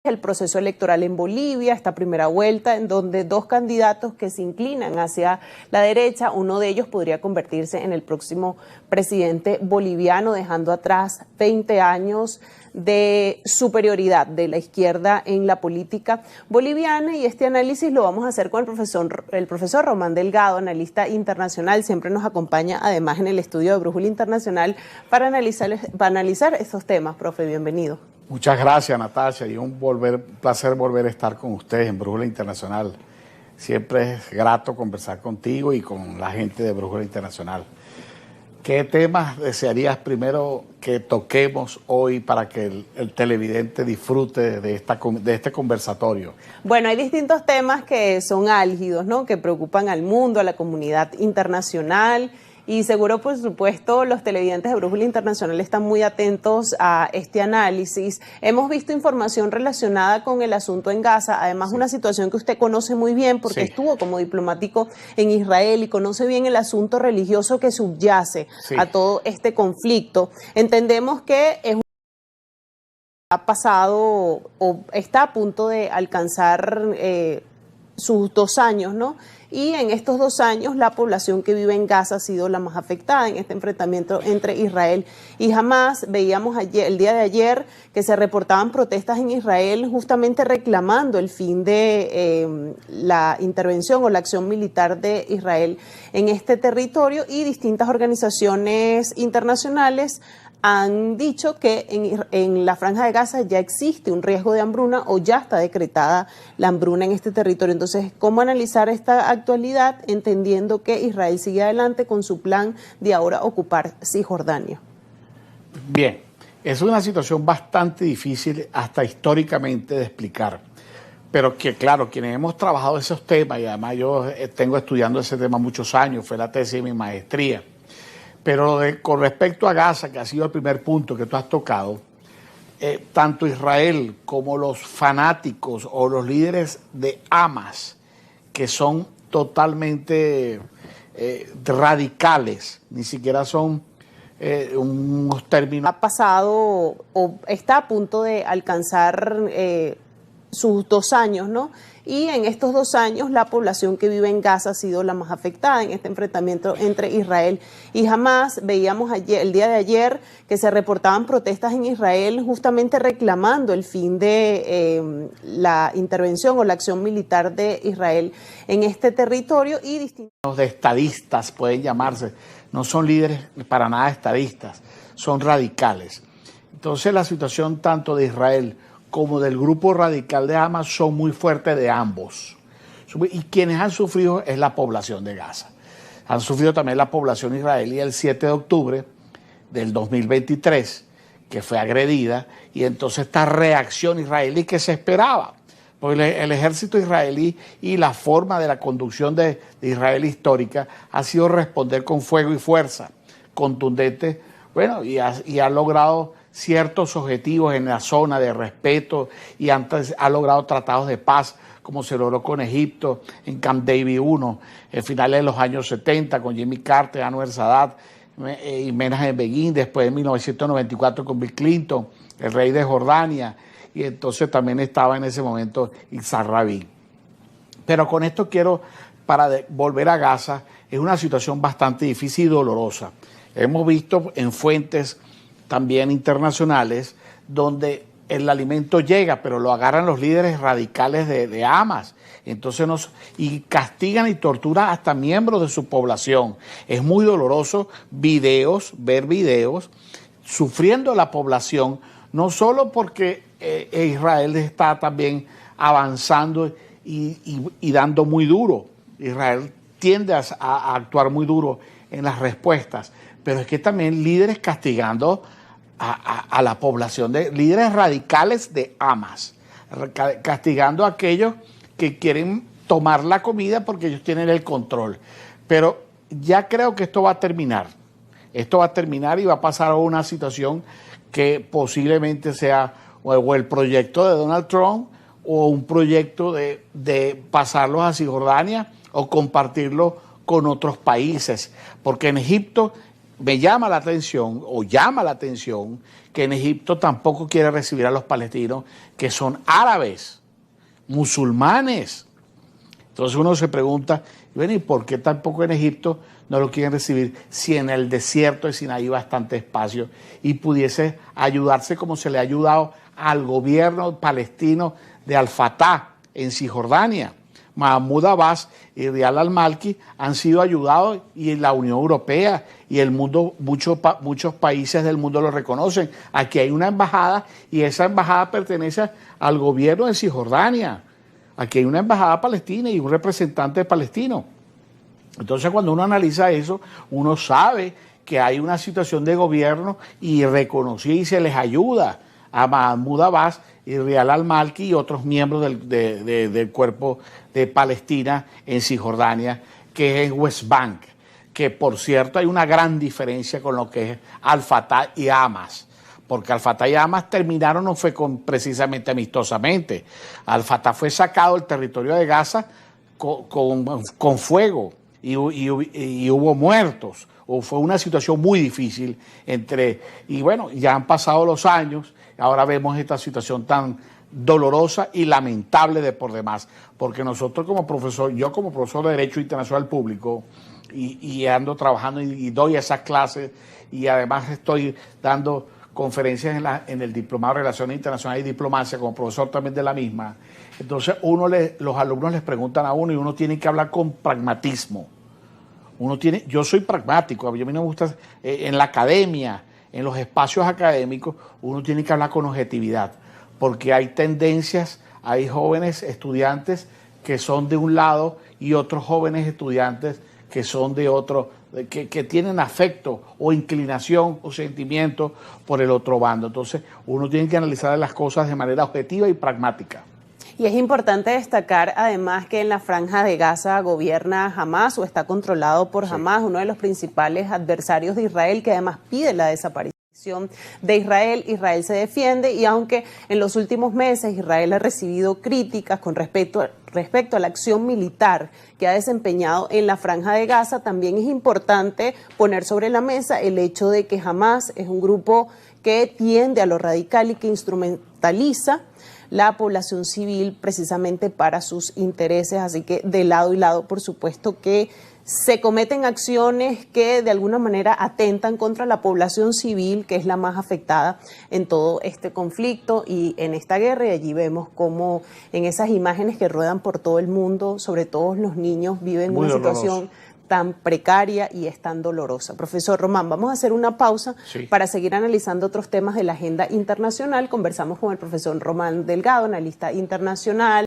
el proceso electoral en Bolivia, esta primera vuelta, en donde dos candidatos que se inclinan hacia la derecha, uno de ellos podría convertirse en el próximo presidente boliviano, dejando atrás 20 años de superioridad de la izquierda en la política boliviana. Y este análisis lo vamos a hacer con el profesor Román Delgado, analista internacional. Siempre nos acompaña además en el estudio de Brújula Internacional para analizar estos temas. Profe, bienvenido. Muchas gracias, Natasha, y un placer volver a estar con ustedes en Brújula Internacional. Siempre es grato conversar contigo y con la gente de Brújula Internacional. ¿Qué temas desearías primero que toquemos hoy para que el televidente disfrute de este conversatorio? Bueno, hay distintos temas que son álgidos, ¿no? Que preocupan al mundo, a la comunidad internacional. Y seguro, por supuesto, los televidentes de Brújula Internacional están muy atentos a este análisis. Hemos visto información relacionada con el asunto en Gaza, además una situación que usted conoce muy bien porque estuvo como diplomático en Israel y conoce bien el asunto religioso que subyace a todo este conflicto. Entendemos que ha pasado o está a punto de alcanzar sus 2 años, ¿no? Y en estos 2 años la población que vive en Gaza ha sido la más afectada en este enfrentamiento entre Israel y Hamás. Veíamos el día de ayer que se reportaban protestas en Israel justamente reclamando el fin de la intervención o la acción militar de Israel en este territorio, y distintas organizaciones internacionales han dicho que en la Franja de Gaza ya existe un riesgo de hambruna o ya está decretada la hambruna en este territorio. Entonces, ¿cómo analizar esta actualidad entendiendo que Israel sigue adelante con su plan de ahora ocupar Cisjordania? Bien, es una situación bastante difícil hasta históricamente de explicar, pero que claro, quienes hemos trabajado esos temas, y además yo tengo estudiando ese tema muchos años, fue la tesis de mi maestría. Pero con respecto a Gaza, que ha sido el primer punto que tú has tocado, tanto Israel como los fanáticos o los líderes de Hamas, que son totalmente radicales, ni siquiera son unos términos. Ha pasado o está a punto de alcanzar sus 2 años, ¿no? Y en estos 2 años la población que vive en Gaza ha sido la más afectada en este enfrentamiento entre Israel y Hamás. Veíamos el día de ayer que se reportaban protestas en Israel justamente reclamando el fin de la intervención o la acción militar de Israel en este territorio, y distintos de estadistas pueden llamarse, no son líderes para nada estadistas, son radicales. Entonces la situación tanto de Israel como del grupo radical de Hamas son muy fuertes de ambos. Y quienes han sufrido es la población de Gaza. Han sufrido también la población israelí el 7 de octubre del 2023, que fue agredida, y entonces esta reacción israelí que se esperaba, porque el ejército israelí y la forma de la conducción de Israel histórica ha sido responder con fuego y fuerza contundente, bueno, y ha logrado ciertos objetivos en la zona de respeto, y antes ha logrado tratados de paz como se logró con Egipto en Camp David I, en finales de los años 70 con Jimmy Carter, Anwar Sadat y Menachem Begin, después de 1994 con Bill Clinton, el rey de Jordania, y entonces también estaba en ese momento Yitzhak Rabin. Pero con esto quiero, para volver a Gaza, es una situación bastante difícil y dolorosa. Hemos visto en fuentes también internacionales donde el alimento llega, pero lo agarran los líderes radicales de Hamas. Entonces y castigan y torturan hasta miembros de su población. Es muy doloroso ver videos sufriendo la población, no solo porque Israel está también avanzando y dando muy duro. Israel tiende a actuar muy duro en las respuestas, pero es que también líderes castigando a la población, de líderes radicales de Hamas, castigando a aquellos que quieren tomar la comida porque ellos tienen el control. Pero ya creo que esto va a terminar. Esto va a terminar y va a pasar a una situación que posiblemente sea o el proyecto de Donald Trump o un proyecto de pasarlos a Cisjordania o compartirlo con otros países. Porque en Egipto me llama la atención, o llama la atención, que en Egipto tampoco quiere recibir a los palestinos, que son árabes, musulmanes. Entonces uno se pregunta, bueno, ¿y por qué tampoco en Egipto no lo quieren recibir si en el desierto de Sinaí hay bastante espacio y pudiese ayudarse como se le ha ayudado al gobierno palestino de Al-Fatah en Cisjordania? Mahmoud Abbas y Riyad al-Maliki han sido ayudados, y la Unión Europea y el mundo, muchos países del mundo lo reconocen. Aquí hay una embajada, y esa embajada pertenece al gobierno de Cisjordania. Aquí hay una embajada palestina y un representante palestino. Entonces, cuando uno analiza eso, uno sabe que hay una situación de gobierno y reconocida, y se les ayuda a Mahmoud Abbas y Riyad al-Maliki y otros miembros del cuerpo de Palestina en Cisjordania, que es en West Bank, que por cierto hay una gran diferencia con lo que es Al-Fatah y Hamas, porque Al-Fatah y Hamas terminaron, no fue precisamente amistosamente. Al-Fatah fue sacado del territorio de Gaza con fuego, y hubo muertos, o fue una situación muy difícil y bueno, ya han pasado los años. Ahora vemos esta situación tan dolorosa y lamentable de por demás, porque nosotros como profesor, yo como profesor de Derecho Internacional Público, y ando trabajando y doy esas clases, y además estoy dando conferencias en el Diplomado de Relaciones Internacionales y Diplomacia como profesor también de la misma. Entonces los alumnos les preguntan a uno, y uno tiene que hablar con pragmatismo. Yo soy pragmático, a mí no me gusta en la academia, en los espacios académicos, uno tiene que hablar con objetividad, porque hay tendencias, hay jóvenes estudiantes que son de un lado y otros jóvenes estudiantes que son de otro, que tienen afecto o inclinación o sentimiento por el otro bando. Entonces, uno tiene que analizar las cosas de manera objetiva y pragmática. Y es importante destacar además que en la Franja de Gaza gobierna Hamas, o está controlado por Hamas, uno de los principales adversarios de Israel, que además pide la desaparición de Israel. Israel se defiende, y aunque en los últimos meses Israel ha recibido críticas con respecto a la acción militar que ha desempeñado en la Franja de Gaza, también es importante poner sobre la mesa el hecho de que Hamas es un grupo que tiende a lo radical y que instrumentaliza la población civil precisamente para sus intereses. Así que de lado y lado, por supuesto que se cometen acciones que de alguna manera atentan contra la población civil, que es la más afectada en todo este conflicto y en esta guerra. Y allí vemos cómo en esas imágenes que ruedan por todo el mundo, sobre todo los niños, viven una situación tan precaria y es tan dolorosa. Profesor Román, vamos a hacer una pausa para seguir analizando otros temas de la agenda internacional. Conversamos con el profesor Román Delgado, analista internacional.